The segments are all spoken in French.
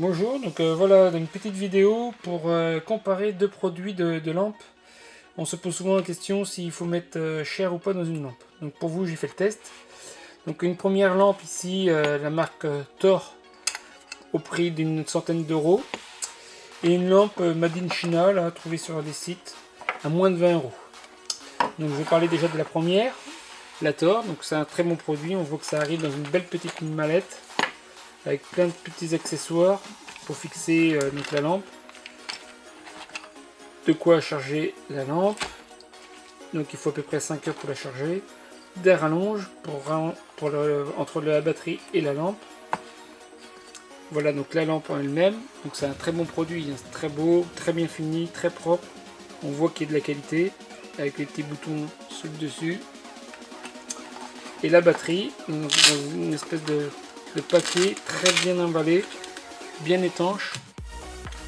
Bonjour, donc voilà une petite vidéo pour comparer deux produits de lampes. On se pose souvent la question s'il faut mettre cher ou pas dans une lampe. Donc pour vous, j'ai fait le test. Donc une première lampe ici, la marque Thor, au prix d'une centaine d'euros. Et une lampe Made in China, là, trouvée sur des sites, à moins de 20 euros. Donc je vais parler déjà de la première, la Thor. Donc c'est un très bon produit, on voit que ça arrive dans une belle petite mallette, avec plein de petits accessoires pour fixer donc la lampe. De quoi charger la lampe. Donc il faut à peu près 5 heures pour la charger. Des rallonges entre la batterie et la lampe. Voilà donc la lampe en elle-même. Donc c'est un très bon produit, hein. C'est très beau, très bien fini, très propre. On voit qu'il y a de la qualité avec les petits boutons sur le dessus. Et la batterie, dans une espèce de papier très bien emballé, bien étanche.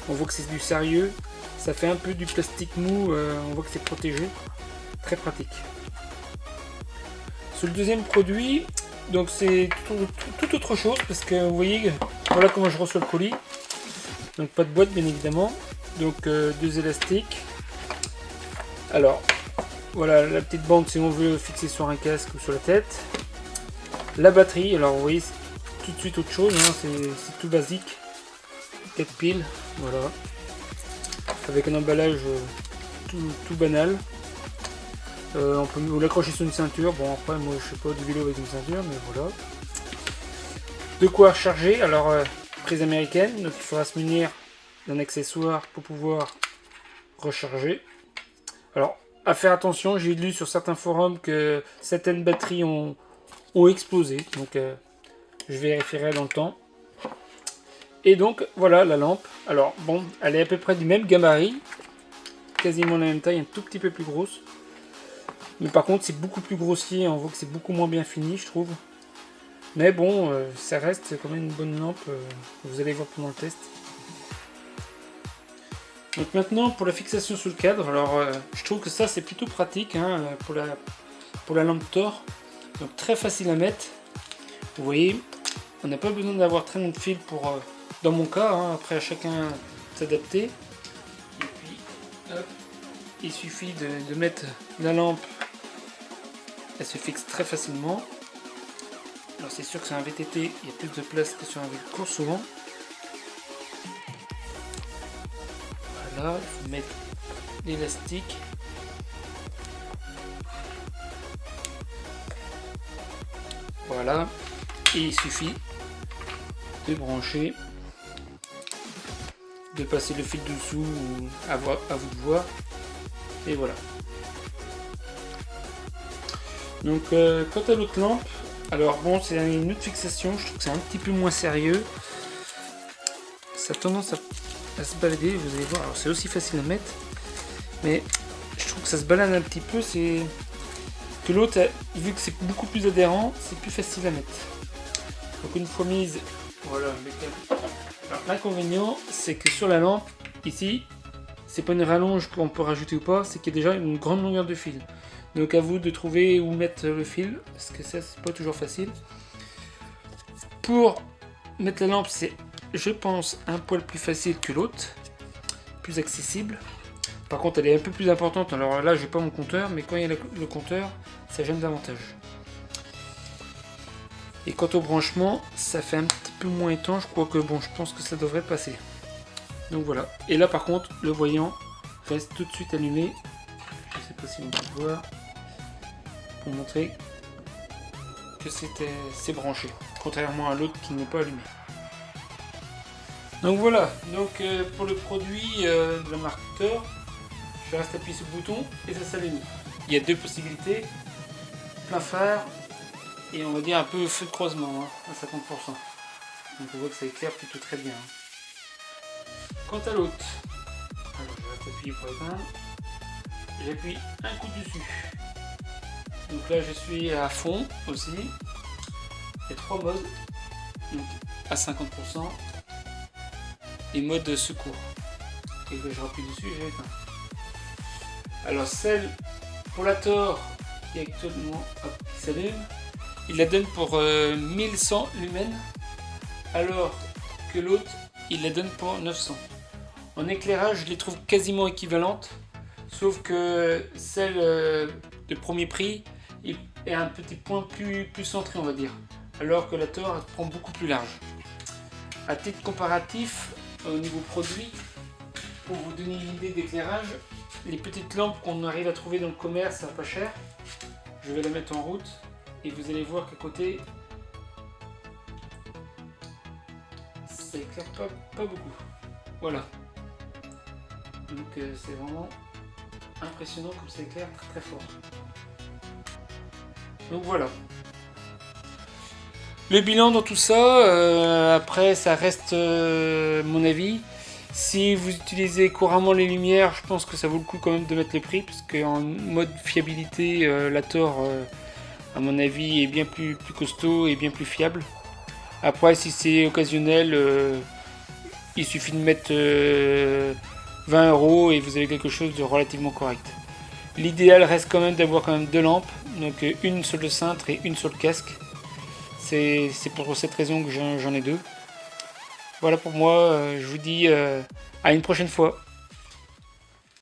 On voit que c'est du sérieux. Ça fait un peu du plastique mou, on voit que c'est protégé. Très pratique. Sur le deuxième produit, donc c'est tout autre chose parce que vous voyez, voilà comment je reçois le colis. Donc pas de boîte bien évidemment. Donc deux élastiques. Alors voilà la petite bande si on veut fixer sur un casque ou sur la tête. La batterie, alors vous voyez c'est tout de suite autre chose, hein, c'est tout basique. 4 piles, voilà. Avec un emballage tout banal. On peut l'accrocher sur une ceinture. Bon après moi je sais pas du vélo avec une ceinture, mais voilà. De quoi charger. Alors prise américaine, donc il faudra se munir d'un accessoire pour pouvoir recharger. Alors à faire attention, j'ai lu sur certains forums que certaines batteries ont explosé, donc je vérifierai dans le temps. Et donc voilà la lampe. Alors bon, elle est à peu près du même gabarit, quasiment la même taille, un tout petit peu plus grosse. Mais par contre c'est beaucoup plus grossier, on voit que c'est beaucoup moins bien fini je trouve. Mais bon, ça reste quand même une bonne lampe, vous allez voir pendant le test. Donc maintenant pour la fixation sous le cadre, alors je trouve que ça c'est plutôt pratique hein, pour la lampe Thor. Donc très facile à mettre. Vous voyez, on n'a pas besoin d'avoir très long de fil pour, dans mon cas, hein, après à chacun s'adapter. Et puis hop, il suffit de mettre la lampe. Elle se fixe très facilement. Alors c'est sûr que sur un VTT, il y a plus de place que sur un vélo court souvent. Voilà, il faut mettre l'élastique. Voilà, et il suffit de brancher, de passer le fil dessous, à vous de voir. Et voilà. Donc quant à l'autre lampe, alors bon c'est une autre fixation, je trouve que c'est un petit peu moins sérieux. Ça a tendance à se balader, vous allez voir, alors c'est aussi facile à mettre, mais je trouve que ça se balade un petit peu, c'est que l'autre, vu que c'est beaucoup plus adhérent, c'est plus facile à mettre. Donc une fois mise, voilà. Alors l'inconvénient, c'est que sur la lampe, ici, c'est pas une rallonge qu'on peut rajouter ou pas, c'est qu'il y a déjà une grande longueur de fil. Donc à vous de trouver où mettre le fil, parce que ça c'est pas toujours facile. Pour mettre la lampe, c'est, je pense, un poil plus facile que l'autre, plus accessible. Par contre elle est un peu plus importante, alors là j'ai pas mon compteur, mais quand il y a le compteur, ça gêne davantage. Et quant au branchement, ça fait un petit peu moins étanche, quoique bon je pense que ça devrait passer. Donc voilà, et là par contre le voyant reste tout de suite allumé. Je sais pas si on peut voir, pour montrer que c'est branché, contrairement à l'autre qui n'est pas allumé. Donc voilà, donc pour le produit de la marque Thor, je reste appuyé sur le bouton et ça s'allume. Il y a deux possibilités, plein phare et on va dire un peu feu de croisement, hein, à 50%. Donc on voit que ça éclaire plutôt très bien. Quant à l'autre, alors je reste appuyé pour éteindre, j'appuie un coup dessus. Donc là je suis à fond aussi. Il y a trois modes, donc à 50% et mode secours. Et que je rappuie dessus, j'ai éteint. Alors celle pour la Thor qui est actuellement qui s'allume, il la donne pour 1100 lumens, alors que l'autre il la donne pour 900. En éclairage, je les trouve quasiment équivalentes, sauf que celle de premier prix est un petit point plus centré, on va dire, alors que la Thor prend beaucoup plus large. À titre comparatif, au niveau produit, pour vous donner une idée d'éclairage, les petites lampes qu'on arrive à trouver dans le commerce à pas cher, je vais la mettre en route et vous allez voir qu'à côté, ça éclaire pas beaucoup. Voilà. Donc c'est vraiment impressionnant comme ça éclaire très fort. Donc voilà. Le bilan dans tout ça, après ça reste mon avis. Si vous utilisez couramment les lumières, je pense que ça vaut le coup quand même de mettre le prix, parce qu'en mode fiabilité, la Thor, à mon avis, est bien plus costaud et bien plus fiable. Après, si c'est occasionnel, il suffit de mettre 20 € et vous avez quelque chose de relativement correct. L'idéal reste quand même d'avoir quand même deux lampes, donc une sur le cintre et une sur le casque. C'est pour cette raison que j'en ai deux. Voilà pour moi, je vous dis à une prochaine fois.